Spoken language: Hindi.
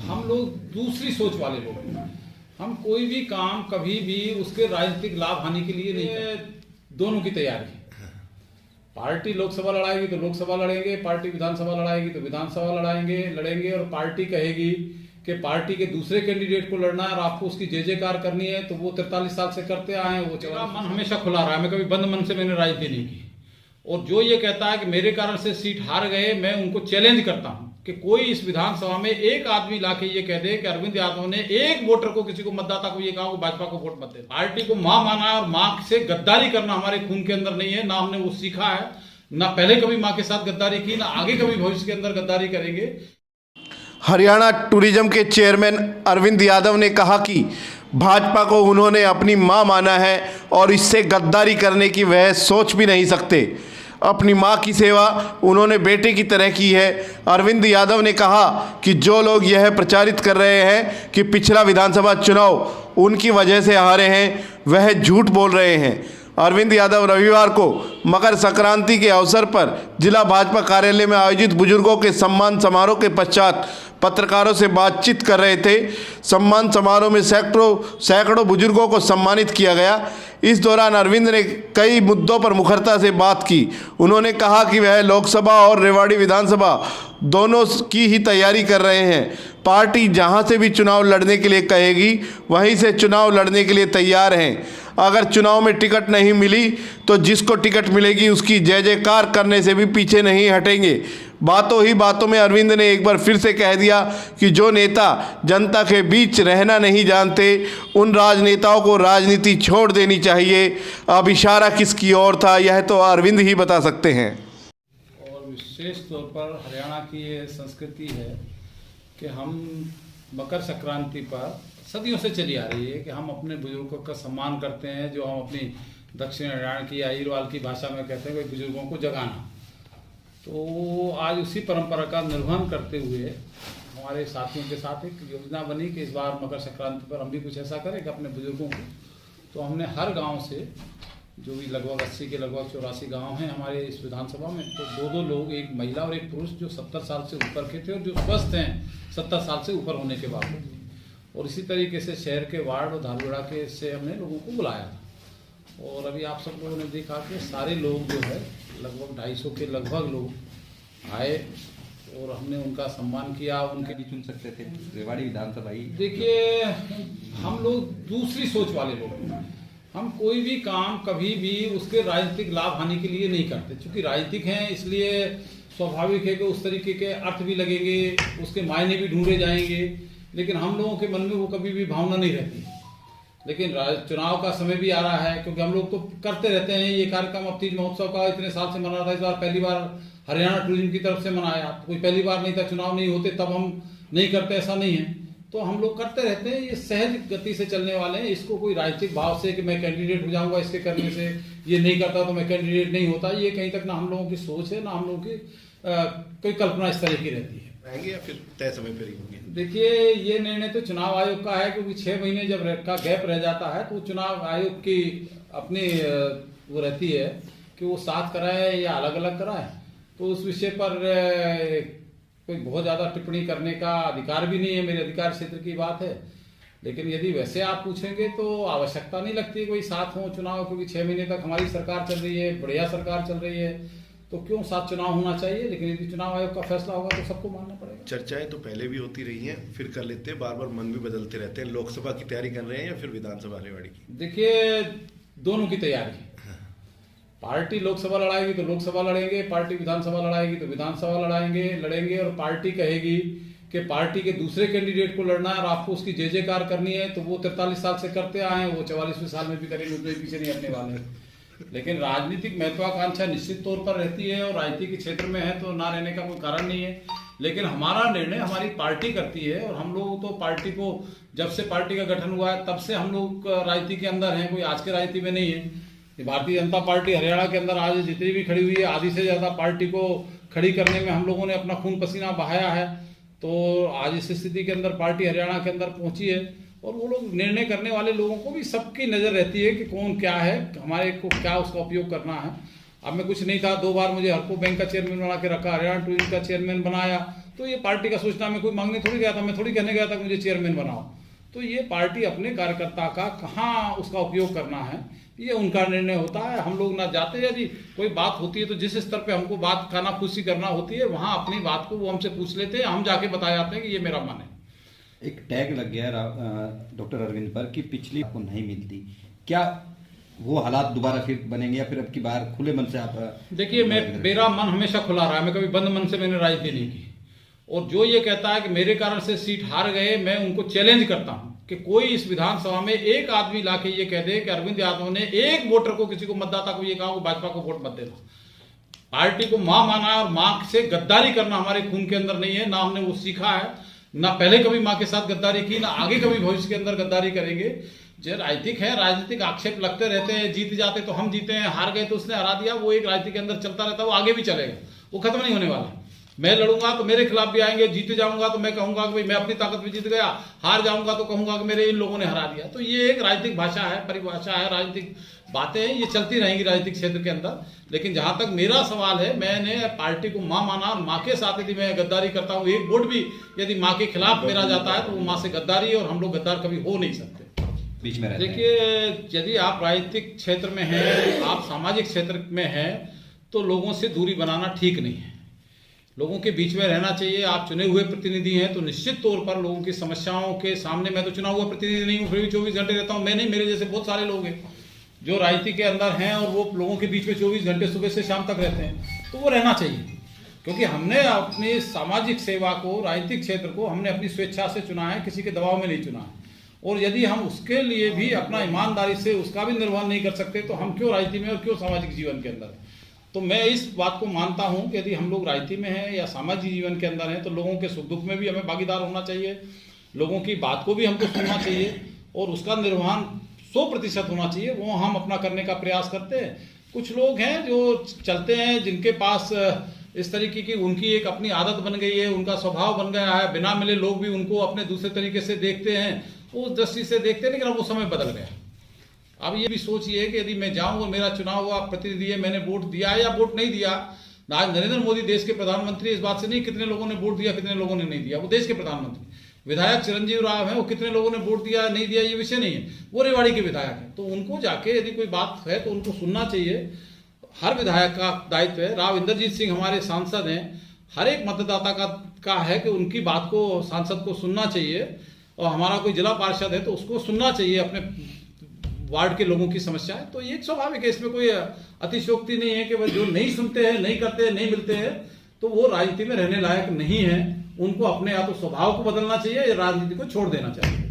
हम लोग दूसरी सोच वाले लोग हैं। हम कोई भी काम कभी भी उसके राजनीतिक लाभ हानि के लिए नहीं करते। दोनों की तैयारी है। पार्टी लोकसभा लड़ाएगी तो लोकसभा लड़ेंगे, पार्टी विधानसभा लड़ाएगी तो विधानसभा लड़ेंगे और पार्टी कहेगी कि पार्टी के दूसरे कैंडिडेट को लड़ना है और आपको उसकी जय जयकार करनी है तो वो 43 साल से करते आए हैं। वो मेरा मन हमेशा खुला रहा है, मैं कभी बंद मन से मैंने राजनीति नहीं की। और जो ये कहता है कि मेरे कारण से सीट हार गए, मैं उनको चैलेंज करता हूं कि कोई इस विधानसभा में एक आदमी लाके ये कह दे कि अरविंद यादव ने एक वोटर को, किसी को, मतदाता को ये कहा कि भाजपा को वोट मत दे। पार्टी को मां माना है और मां से गद्दारी करना हमारे खून के अंदर नहीं है, ना हमने वो सीखा है, ना पहले कभी मां के साथ गद्दारी की, ना आगे कभी भविष्य के अंदर गद्दारी करेंगे। हरियाणा टूरिज्म के चेयरमैन अरविंद यादव ने कहा कि भाजपा को उन्होंने अपनी मां माना है और इससे गद्दारी करने की वह सोच भी नहीं सकते। अपनी मां की सेवा उन्होंने बेटे की तरह की है। अरविंद यादव ने कहा कि जो लोग यह प्रचारित कर रहे हैं कि पिछला विधानसभा चुनाव उनकी वजह से हारे हैं, वह झूठ बोल रहे हैं। अरविंद यादव रविवार को मकर संक्रांति के अवसर पर जिला भाजपा कार्यालय में आयोजित बुजुर्गों के सम्मान समारोह के पश्चात पत्रकारों से बातचीत कर रहे थे। सम्मान समारोह में सैकड़ों बुजुर्गों को सम्मानित किया गया। इस दौरान अरविंद ने कई मुद्दों पर मुखरता से बात की। उन्होंने कहा कि वह लोकसभा और रेवाड़ी विधानसभा दोनों की ही तैयारी कर रहे हैं। पार्टी जहां से भी चुनाव लड़ने के लिए कहेगी वहीं से चुनाव लड़ने के लिए तैयार हैं। अगर चुनाव में टिकट नहीं मिली तो जिसको टिकट मिलेगी उसकी जय जयकार करने से भी पीछे नहीं हटेंगे। बातों ही बातों में अरविंद ने एक बार फिर से कह दिया कि जो नेता जनता के बीच रहना नहीं जानते उन राजनेताओं को राजनीति छोड़ देनी चाहिए। अब इशारा किसकी ओर था यह तो अरविंद ही बता सकते हैं। और विशेष तौर पर हरियाणा की ये संस्कृति है कि हम मकर संक्रांति पर सदियों से चली आ रही है कि हम अपने बुजुर्गों का सम्मान करते हैं। जो हम अपनी दक्षिण हरियाणा की अहीरवाल की भाषा में कहते हैं कि बुजुर्गों को जगाना। तो आज उसी परंपरा का निर्वहन करते हुए हमारे साथियों के साथ एक योजना बनी कि इस बार मकर संक्रांति पर हम भी कुछ ऐसा करें कि अपने बुजुर्गों को, तो हमने हर गांव से, जो भी लगभग 80 के लगभग 84 गांव हैं हमारे इस विधानसभा में, तो दो लोग, एक महिला और एक पुरुष, जो 70 साल से ऊपर के थे और जो स्वस्थ हैं 70 साल से ऊपर होने के बावजूद। और इसी तरीके से शहर के वार्ड और धालगुड़ा के से हमने लोगों को बुलाया था। और अभी आप सब लोगों ने देखा कि सारे लोग जो है लगभग 250 के लगभग लोग आए और हमने उनका सम्मान किया। उनके भी चुन सकते थे रेवाड़ी विधानसभा ही। देखिए, हम लोग दूसरी सोच वाले लोग हैं। हम कोई भी काम कभी भी उसके राजनीतिक लाभ हानि के लिए नहीं करते। चूंकि राजनीतिक हैं इसलिए स्वाभाविक है कि उस तरीके के अर्थ भी लगेंगे, उसके मायने भी ढूंढे जाएंगे, लेकिन हम लोगों के मन में वो कभी भी भावना नहीं रहती। लेकिन चुनाव का समय भी आ रहा है, क्योंकि हम लोग तो करते रहते हैं ये कार्यक्रम। अब तीज महोत्सव का इतने साल से मना रहा था, इस बार पहली बार हरियाणा टूरिज्म की तरफ से मनाया। कोई पहली बार नहीं था, चुनाव नहीं होते तब हम नहीं करते, ऐसा नहीं है। तो हम लोग करते रहते हैं, ये सहज गति से चलने वाले हैं। इसको कोई राजनीतिक भाव से कि मैं कैंडिडेट हो जाऊंगा इसके करने से, ये नहीं करता तो मैं कैंडिडेट नहीं होता, ये कहीं तक ना हम लोगों की सोच है, ना हम लोगों की कोई कल्पना इस तरह की रहती है। रहेंगे या फिर तय समय पर ही होंगे? देखिए, ये निर्णय तो चुनाव आयोग का है, क्योंकि 6 महीने जब का गैप रह जाता है तो चुनाव आयोग की अपनी वो रहती है कि वो साथ कराए या अलग अलग कराए। तो उस विषय पर कोई बहुत ज़्यादा टिप्पणी करने का अधिकार भी नहीं है, मेरे अधिकार क्षेत्र की बात है। लेकिन यदि वैसे आप पूछेंगे तो आवश्यकता नहीं लगती कोई साथ हो चुनाव, क्योंकि 6 महीने तक हमारी सरकार चल रही है, बढ़िया सरकार चल रही है, तो क्यों साथ चुनाव होना चाहिए। लेकिन यदि चुनाव आयोग का फैसला होगा तो सबको मानना पड़ेगा। चर्चाएं तो पहले भी होती रही हैं, फिर कर लेते हैं, बार बार मन भी बदलते रहते हैं। लोकसभा की तैयारी कर रहे हैं या फिर विधानसभा रेवाड़ी की? देखिए, दोनों की तैयारी है। पार्टी लोकसभा लड़ाएगी तो लोकसभा लड़ेंगे, पार्टी विधानसभा लड़ाएगी तो विधानसभा लड़ेंगे और पार्टी कहेगी कि पार्टी के दूसरे कैंडिडेट को लड़ना है और आपको उसकी जय जयकार करनी है तो वो 43 साल से करते आए हैं, वो 44वें साल में भी करेंगे, उतने पीछे नहीं हटने वाले हैं। लेकिन राजनीतिक महत्वाकांक्षा निश्चित तौर पर रहती है और राजनीति के क्षेत्र में है तो ना रहने का कोई कारण नहीं है। लेकिन हमारा निर्णय हमारी पार्टी करती है और हम लोग तो पार्टी को, जब से पार्टी का गठन हुआ है तब से हम लोग राजनीति के अंदर हैं, कोई आज के राजनीति में नहीं है। भारतीय जनता पार्टी हरियाणा के अंदर आज जितनी भी खड़ी हुई है, आधी से ज्यादा पार्टी को खड़ी करने में हम लोगों ने अपना खून पसीना बहाया है। तो आज इस स्थिति के अंदर पार्टी हरियाणा के अंदर पहुंची है और वो लोग निर्णय करने वाले लोगों को भी सबकी नजर रहती है कि कौन क्या है, हमारे को क्या उसका उपयोग करना है। अब मैं कुछ नहीं था, 2 बार मुझे हरको बैंक का चेयरमैन बना के रखा, हरियाणा टूरिज्म का चेयरमैन बनाया, तो ये पार्टी का सूचना में कोई मांगने थोड़ी गया था, मैं थोड़ी कहने गया था कि मुझे चेयरमैन बनाओ। तो ये पार्टी अपने कार्यकर्ता का कहाँ उसका उपयोग करना है, ये उनका निर्णय होता है। हम लोग ना जाते, यदि कोई बात होती है तो जिस स्तर पे हमको बात कानाफूसी करना होती है वहाँ अपनी बात को वो हमसे पूछ लेते हैं, हम जाके बता जाते हैं कि ये मेरा मन है। एक टैग लग गया डॉक्टर अरविंद पर कि पिछली आपको नहीं मिलती, क्या वो हालात दोबारा फिर बनेंगे या फिर अब की बार खुले मन से आप? देखिए, मेरा मन हमेशा खुला रहा है, मैं कभी बंद मन से मैंने राजनीति नहीं की। और जो ये कहता है कि मेरे कारण से सीट हार गए, मैं उनको चैलेंज करता हूं कि कोई इस विधानसभा में एक आदमी लाके ये कह दे कि अरविंद यादव ने एक वोटर को, किसी को, मतदाता को ये कहा कि भाजपा को वोट मत देना। पार्टी को मां माना है और मां से गद्दारी करना हमारे खून के अंदर नहीं है, ना हमने वो सीखा है, ना पहले कभी मां के साथ गद्दारी की, ना आगे कभी भविष्य के अंदर गद्दारी करेंगे। जो राजनीतिक है, राजनीतिक आक्षेप लगते रहते हैं, जीत जाते तो हम जीते हैं, हार गए तो उसने हरा दिया, वो एक राजनीति के अंदर चलता रहता है, वो आगे भी चलेगा, वो खत्म नहीं होने वाला। मैं लड़ूंगा तो मेरे खिलाफ भी आएंगे, जीत जाऊंगा तो मैं कहूंगा कि भाई मैं अपनी ताकत में जीत गया, हार जाऊंगा तो कहूंगा कि मेरे इन लोगों ने हरा दिया। तो ये एक राजनीतिक भाषा है, परिभाषा है, राजनीतिक बातें हैं, ये चलती रहेंगी राजनीतिक क्षेत्र के अंदर। लेकिन जहां तक मेरा सवाल है, मैंने पार्टी को मां माना और मां के साथ यदि मैं गद्दारी करता हूं, एक वोट भी यदि मां के खिलाफ मेरा जाता है तो वो मां से गद्दारी है और हम लोग गद्दार कभी हो नहीं सकते। बीच में देखिए, यदि आप राजनीतिक क्षेत्र में हैं, आप सामाजिक क्षेत्र में हैं, तो लोगों से दूरी बनाना ठीक नहीं है, लोगों के बीच में रहना चाहिए। आप चुने हुए प्रतिनिधि हैं तो निश्चित तौर पर लोगों की समस्याओं के सामने, मैं तो चुना हुआ प्रतिनिधि नहीं हूं, फिर भी 24 घंटे रहता हूं, मैं नहीं, मेरे जैसे बहुत सारे लोग हैं जो राजनीति के अंदर हैं और वो लोगों के बीच में 24 घंटे सुबह से शाम तक रहते हैं, तो वो रहना चाहिए। क्योंकि हमने अपनी सामाजिक सेवा को, राजनीतिक क्षेत्र को हमने अपनी स्वेच्छा से चुना है, किसी के दबाव में नहीं चुना है। और यदि हम उसके लिए भी अपना ईमानदारी से उसका भी निर्वहन नहीं कर सकते तो हम क्यों राजनीति में और क्यों सामाजिक जीवन के अंदर है। तो मैं इस बात को मानता हूं कि यदि हम लोग राजनीति में हैं या सामाजिक जीवन के अंदर हैं तो लोगों के सुख दुख में भी हमें भागीदार होना चाहिए, लोगों की बात को भी हमको सुनना चाहिए और उसका निर्वहन 100% होना चाहिए, वो हम अपना करने का प्रयास करते हैं। कुछ लोग हैं जो चलते हैं, जिनके पास इस तरीके की उनकी एक अपनी आदत बन गई है, उनका स्वभाव बन गया है, बिना मिले लोग भी उनको अपने दूसरे तरीके से देखते हैं, उस दृष्टि से देखते हैं। लेकिन अब वो समय बदल गया। अब ये भी सोचिए कि यदि मैं जाऊं और मेरा चुनाव हुआ प्रतिनिधि है, मैंने वोट दिया या वोट नहीं दिया, आज नरेंद्र मोदी देश के प्रधानमंत्री, इस बात से नहीं कितने लोगों ने वोट दिया कितने लोगों ने नहीं दिया, वो देश के प्रधानमंत्री। विधायक चिरंजीव राव हैं, वो कितने लोगों ने वोट दिया नहीं दिया ये विषय नहीं है, वो रेवाड़ी के विधायक हैं। तो उनको जाके यदि कोई बात है तो उनको सुनना चाहिए, हर विधायक का दायित्व है। राव इंद्रजीत सिंह हमारे सांसद हैं, हर एक मतदाता का है कि उनकी बात को, सांसद को सुनना चाहिए। और हमारा कोई जिला पार्षद है तो उसको सुनना चाहिए अपने वार्ड के लोगों की समस्याएं। तो ये एक स्वाभाविक है, इसमें कोई अतिशयोक्ति नहीं है कि वह जो नहीं सुनते हैं, नहीं करते हैं, नहीं मिलते हैं तो वो राजनीति में रहने लायक नहीं है। उनको अपने या तो स्वभाव को बदलना चाहिए या राजनीति को छोड़ देना चाहिए।